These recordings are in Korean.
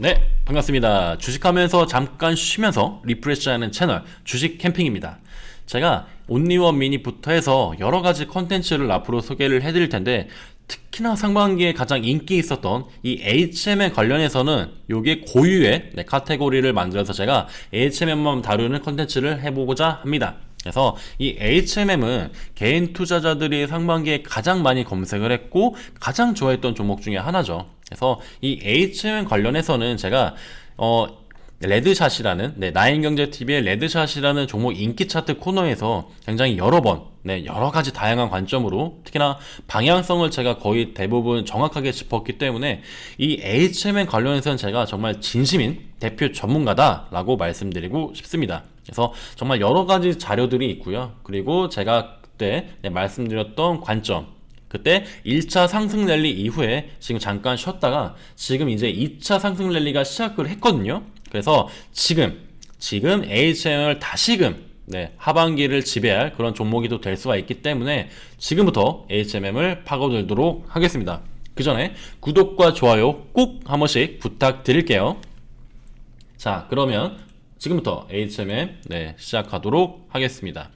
네, 반갑습니다. 주식하면서 잠깐 쉬면서 리프레시하는 채널 주식 캠핑입니다. 제가 온리원 미니부터 해서 여러 가지 컨텐츠를 앞으로 소개를 해드릴 텐데 특히나 상반기에 가장 인기 있었던 이 HMM 관련해서는 요게 고유의 카테고리를 만들어서 제가 HMM만 다루는 컨텐츠를 해보고자 합니다. 그래서 이 HMM은 개인 투자자들이 상반기에 가장 많이 검색을 했고 가장 좋아했던 종목 중에 하나죠. 그래서 이 HMM 관련해서는 제가 레드샷이라는 나인경제TV의 레드샷이라는 종목 인기 차트 코너에서 굉장히 여러 번 여러 가지 다양한 관점으로 특히나 방향성을 제가 거의 대부분 정확하게 짚었기 때문에 이 HMM 관련해서는 제가 정말 진심인 대표 전문가다라고 말씀드리고 싶습니다. 그래서 정말 여러 가지 자료들이 있고요. 그리고 제가 그때 말씀드렸던 관점, 그때 1차 상승 랠리 이후에 지금 잠깐 쉬었다가 지금 이제 2차 상승 랠리가 시작을 했거든요. 그래서 지금 HMM을 다시금 하반기를 지배할 그런 종목이 또 될 수가 있기 때문에 지금부터 HMM을 파고들도록 하겠습니다. 그 전에 구독과 좋아요 꼭 한 번씩 부탁드릴게요. 자, 그러면 지금부터 HMM 시작하도록 하겠습니다.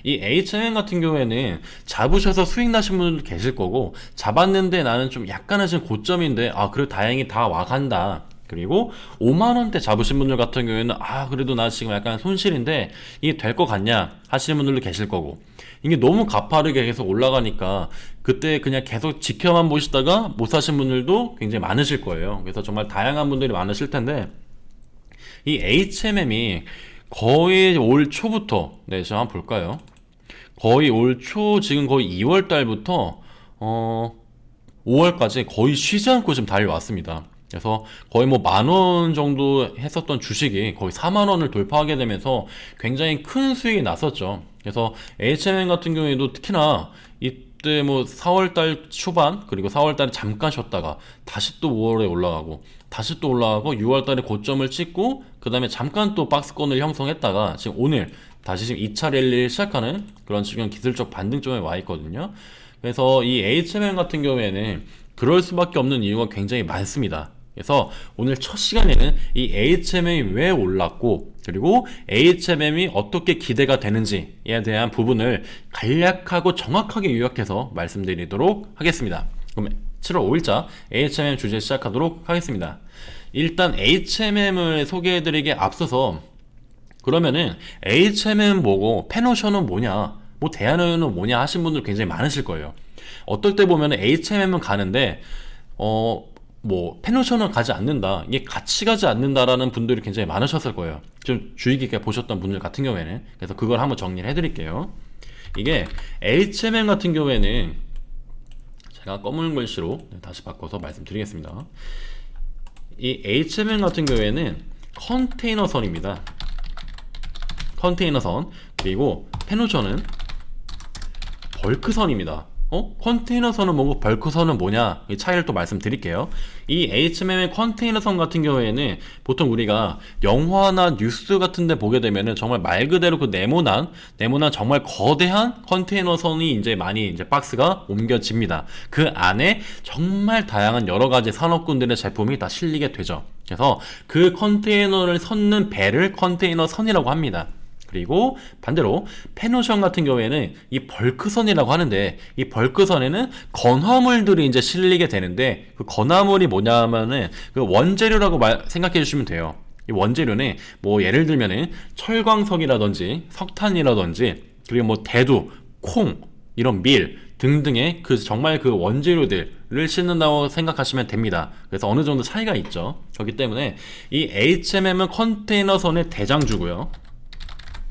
이 HMM 같은 경우에는 잡으셔서 수익 나신 분들도 계실 거고, 잡았는데 나는 좀 약간은 지금 고점인데 그래도 다행히 다 와간다, 그리고 5만원대 잡으신 분들 같은 경우에는 그래도 나 지금 약간 손실인데 이게 될 것 같냐 하시는 분들도 계실 거고, 이게 너무 가파르게 계속 올라가니까 그때 그냥 계속 지켜만 보시다가 못 사신 분들도 굉장히 많으실 거예요. 그래서 정말 다양한 분들이 많으실 텐데, 이 HMM이 거의 올 초부터 제가 한번 볼까요? 거의 올 초, 지금 거의 2월 달부터 5월까지 거의 쉬지 않고 지금 달려왔습니다. 그래서 거의 뭐 10,000원 정도 했었던 주식이 거의 40,000원을 돌파하게 되면서 굉장히 큰 수익이 났었죠. 그래서 HMM 같은 경우에도 특히나 이때 뭐 4월달 초반 그리고 4월달에 잠깐 쉬었다가 다시 또 5월에 올라가고 다시 또 올라가고 6월달에 고점을 찍고 그 다음에 잠깐 또 박스권을 형성했다가 지금 오늘 다시 지금 2차 랠리를 시작하는 그런 지금 기술적 반등점에 와 있거든요. 그래서 이 HMM 같은 경우에는 그럴 수밖에 없는 이유가 굉장히 많습니다. 그래서 오늘 첫 시간에는 이 HMM이 왜 올랐고, 그리고 HMM이 어떻게 기대가 되는지에 대한 부분을 간략하고 정확하게 요약해서 말씀드리도록 하겠습니다. 그럼 7월 5일자 HMM 주제 시작하도록 하겠습니다. 일단 HMM을 소개해드리기에 앞서서, 그러면은 HMM 뭐고 페노션은 뭐냐, 뭐 대안은 뭐냐 하신 분들 굉장히 많으실 거예요. 어떨 때 보면은 HMM은 가는데 뭐 페노션은 가지 않는다, 이게 같이 가지 않는다라는 분들이 굉장히 많으셨을 거예요. 좀 주의 깊게 보셨던 분들 같은 경우에는. 그래서 그걸 한번 정리를 해드릴게요. 이게 HMM 같은 경우에는 제가 검은 글씨로 다시 바꿔서 말씀드리겠습니다. 이 HMM 같은 경우에는 컨테이너선입니다. 컨테이너선, 그리고 페노션은 벌크선입니다. 컨테이너선은 뭐고 벌크선은 뭐냐, 이 차이를 또 말씀드릴게요. 이 HMM의 컨테이너선 같은 경우에는 보통 우리가 영화나 뉴스 같은 데 보게 되면은 정말 말 그대로 그 네모난 정말 거대한 컨테이너선이 이제 많이 이제 박스가 옮겨집니다. 그 안에 정말 다양한 여러 가지 산업군들의 제품이 다 실리게 되죠. 그래서 그 컨테이너를 싣는 배를 컨테이너선이라고 합니다. 그리고 반대로 페노션 같은 경우에는 이 벌크선이라고 하는데, 이 벌크선에는 건화물들이 이제 실리게 되는데, 그 건화물이 뭐냐면은 그 원재료라고 생각해 주시면 돼요. 이 원재료는 뭐 예를 들면은 철광석이라든지 석탄이라든지, 그리고 뭐 대두, 콩, 이런 밀 등등의 그 정말 그 원재료들을 싣는다고 생각하시면 됩니다. 그래서 어느 정도 차이가 있죠. 그렇기 때문에 이 HMM은 컨테이너선의 대장주고요.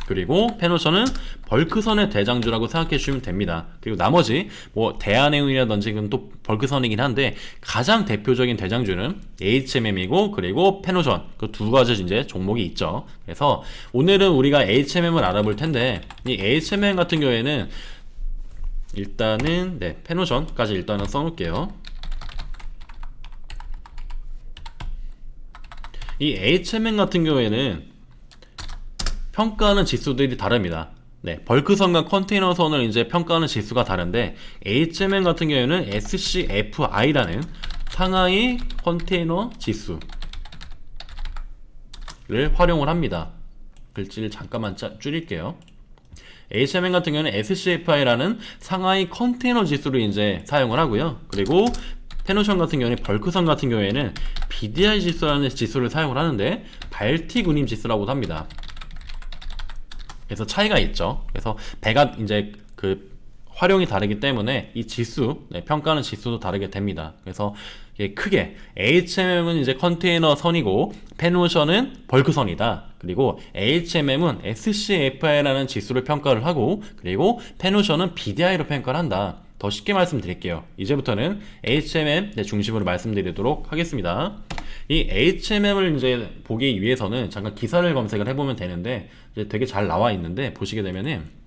그리고 페노션은 벌크선의 대장주라고 생각해 주시면 됩니다. 그리고 나머지 뭐 대한해운이라든지 그건 또 벌크선이긴 한데 가장 대표적인 대장주는 HMM이고, 그리고 페노션, 그 두 가지 이제 종목이 있죠. 그래서 오늘은 우리가 HMM을 알아볼 텐데, 이 HMM 같은 경우에는 일단은 페노션까지 일단은 써놓을게요. 이 HMM 같은 경우에는 평가하는 지수들이 다릅니다. 벌크선과 컨테이너선을 이제 평가하는 지수가 다른데, HMM 같은 경우에는 SCFI라는 상하이 컨테이너 지수, HMM을 활용을 합니다. 글씨를 잠깐만 줄일게요. HMM 같은 경우는 SCFI라는 상하이 컨테이너 지수를 이제 사용을 하고요. 그리고 페노션 같은 경우는 벌크선 같은 경우에는 BDI 지수라는 지수를 사용을 하는데 발틱 운임 지수라고도 합니다. 그래서 차이가 있죠. 그래서 배가 이제 그 활용이 다르기 때문에 이 지수, 평가하는 지수도 다르게 됩니다. 그래서 이게 크게 HMM은 이제 컨테이너 선이고 페노션은 벌크 선이다. 그리고 HMM은 SCFI라는 지수를 평가를 하고 그리고 페노션은 BDI로 평가를 한다. 더 쉽게 말씀드릴게요. 이제부터는 HMM 중심으로 말씀드리도록 하겠습니다. 이 HMM을 이제 보기 위해서는 잠깐 기사를 검색을 해보면 되는데 이제 되게 잘 나와 있는데 보시게 되면은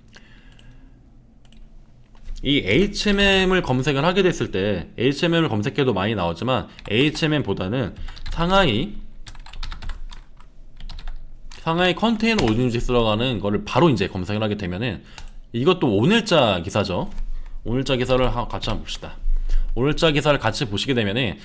이 HMM을 검색을 하게 됐을 때 HMM을 검색해도 많이 나오지만 HMM보다는 상하이 컨테이너 오줌 지수라고 하는 거를 바로 이제 검색을 하게 되면은 이것도 오늘자 기사죠. 오늘자 기사를 같이 한번 봅시다. 오늘자 기사를 같이 보시게 되면은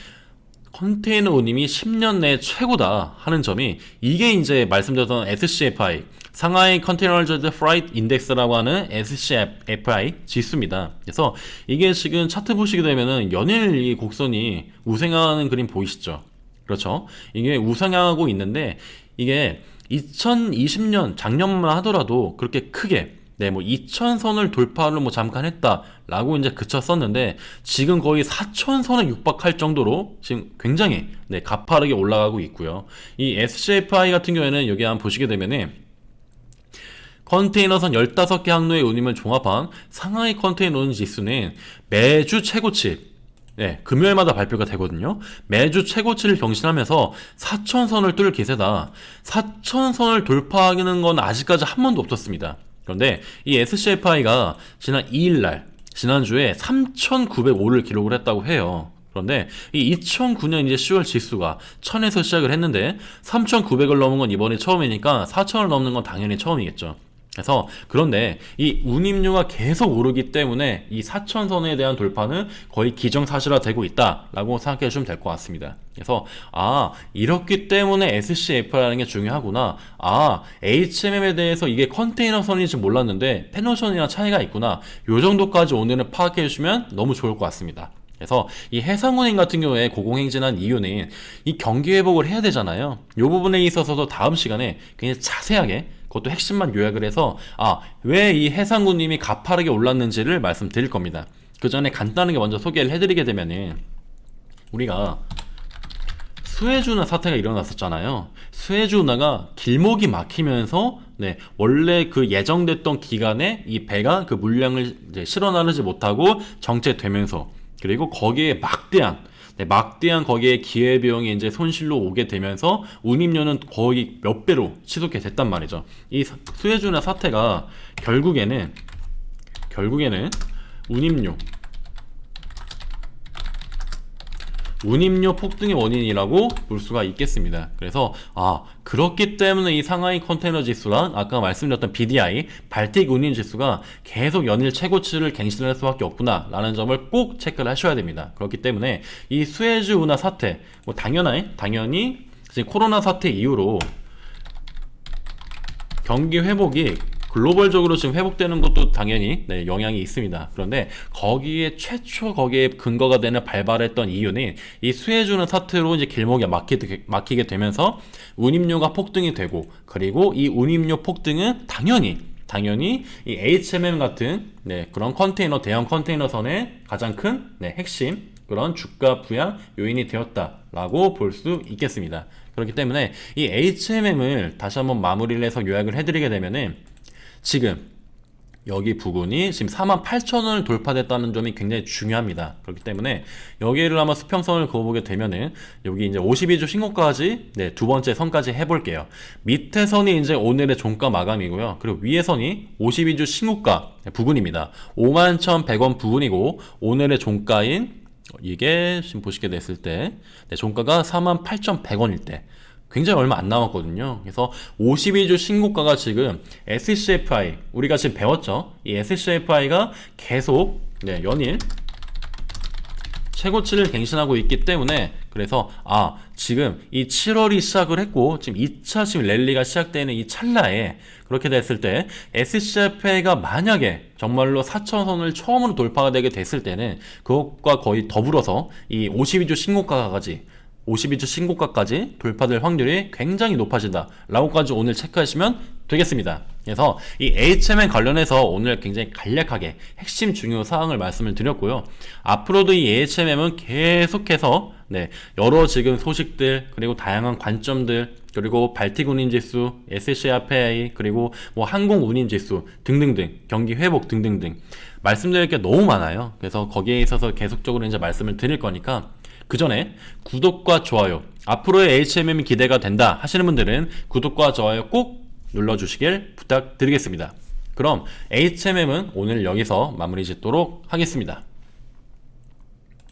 컨테이너 운임이 10년 내 최고다 하는 점이 이게 이제 말씀드렸던 SCFI 상하이 컨테이너즈 프라이트 인덱스라고 하는 SCFI 지수입니다. 그래서 이게 지금 차트 보시게 되면은 연일 이 곡선이 우상향하는 그림 보이시죠? 그렇죠? 이게 우상향하고 있는데 이게 2020년 작년만 하더라도 그렇게 크게 뭐 2000선을 돌파를 뭐 잠깐 했다라고 이제 그쳤었는데 지금 거의 4000선에 육박할 정도로 지금 굉장히 가파르게 올라가고 있고요. 이 SCFI 같은 경우에는 여기 한번 보시게 되면은 컨테이너선 15개 항로의 운임을 종합한 상하이 컨테이너 운임 지수는 매주 최고치 금요일마다 발표가 되거든요. 매주 최고치를 경신하면서 4000선을 뚫을 기세다. 4000선을 돌파하는 건 아직까지 한 번도 없었습니다. 그런데 이 SCFI가 지난 2일날 지난주에 3,905를 기록을 했다고 해요. 그런데 이 2009년 이제 10월 지수가 1000에서 시작을 했는데 3,900을 넘은 건 이번이 처음이니까 4,000을 넘는 건 당연히 처음이겠죠. 그래서 그런데 이 운임료가 계속 오르기 때문에 이 4,000선에 대한 돌파는 거의 기정사실화되고 있다라고 생각해 주시면 될 것 같습니다. 그래서 이렇기 때문에 SCF라는 게 중요하구나. HMM에 대해서 이게 컨테이너 선인지 몰랐는데 페노션이랑 차이가 있구나. 요 정도까지 오늘은 파악해 주시면 너무 좋을 것 같습니다. 그래서 이 해상운임 같은 경우에 고공행진한 이유는 이 경기 회복을 해야 되잖아요. 이 부분에 있어서도 다음 시간에 굉장히 자세하게 그것도 핵심만 요약을 해서 왜 이 해상운임이 가파르게 올랐는지를 말씀드릴 겁니다. 그 전에 간단하게 먼저 소개를 해드리게 되면은 우리가 수에즈운하 사태가 일어났었잖아요. 수에즈운하가 길목이 막히면서 원래 그 예정됐던 기간에 이 배가 그 물량을 이제 실어 나르지 못하고 정체되면서 그리고 거기에 막대한 거기에 기회비용이 이제 손실로 오게 되면서 운임료는 거의 몇 배로 치솟게 됐단 말이죠. 이 수에즈운하 사태가 결국에는 운임료 폭등의 원인이라고 볼 수가 있겠습니다. 그래서 그렇기 때문에 이 상하이 컨테이너 지수랑 아까 말씀드렸던 BDI 발틱 운임 지수가 계속 연일 최고치를 갱신할 수밖에 없구나 라는 점을 꼭 체크를 하셔야 됩니다. 그렇기 때문에 이 수에즈 운하 사태 당연히 지금 코로나 사태 이후로 경기 회복이 글로벌적으로 지금 회복되는 것도 당연히 영향이 있습니다. 그런데 거기에 근거가 되는 발발했던 이유는 이 수에즈운하 사태로 이제 길목이 막히게 되면서 운임료가 폭등이 되고 그리고 이 운임료 폭등은 당연히 이 HMM 같은 그런 대형 컨테이너선의 가장 큰 핵심 그런 주가 부양 요인이 되었다라고 볼 수 있겠습니다. 그렇기 때문에 이 HMM을 다시 한번 마무리를 해서 요약을 해드리게 되면은 지금 여기 부근이 지금 48,000원을 돌파됐다는 점이 굉장히 중요합니다. 그렇기 때문에 여기를 한번 수평선을 그어보게 되면은 여기 이제 52주 신고까지 두 번째 선까지 해볼게요. 밑에 선이 이제 오늘의 종가 마감이고요. 그리고 위에 선이 52주 신고가 부근입니다. 51,100원 부근이고 오늘의 종가인 이게 지금 보시게 됐을 때 종가가 48,100원일 때 굉장히 얼마 안 남았거든요. 그래서 52주 신고가가 지금 SCFI 우리가 지금 배웠죠. 이 SCFI가 계속 연일 최고치를 갱신하고 있기 때문에 그래서 지금 이 7월이 시작을 했고 지금 2차 지금 랠리가 시작되는 이 찰나에 그렇게 됐을 때 SCFA가 만약에 정말로 4천선을 처음으로 돌파가 되게 됐을 때는 그것과 거의 더불어서 이 52주 신고가까지 돌파될 확률이 굉장히 높아진다 라고까지 오늘 체크하시면 되겠습니다. 그래서 이 HMM 관련해서 오늘 굉장히 간략하게 핵심 중요 사항을 말씀을 드렸고요. 앞으로도 이 HMM은 계속해서 여러 지금 소식들 그리고 다양한 관점들 그리고 발틱 운임 지수, SCFI 그리고 뭐 항공 운임 지수 등등등 경기 회복 등등등 말씀드릴 게 너무 많아요. 그래서 거기에 있어서 계속적으로 이제 말씀을 드릴 거니까 그 전에 구독과 좋아요, 앞으로의 HMM이 기대가 된다 하시는 분들은 구독과 좋아요 꼭 눌러주시길 부탁드리겠습니다. 그럼 HMM은 오늘 여기서 마무리 짓도록 하겠습니다.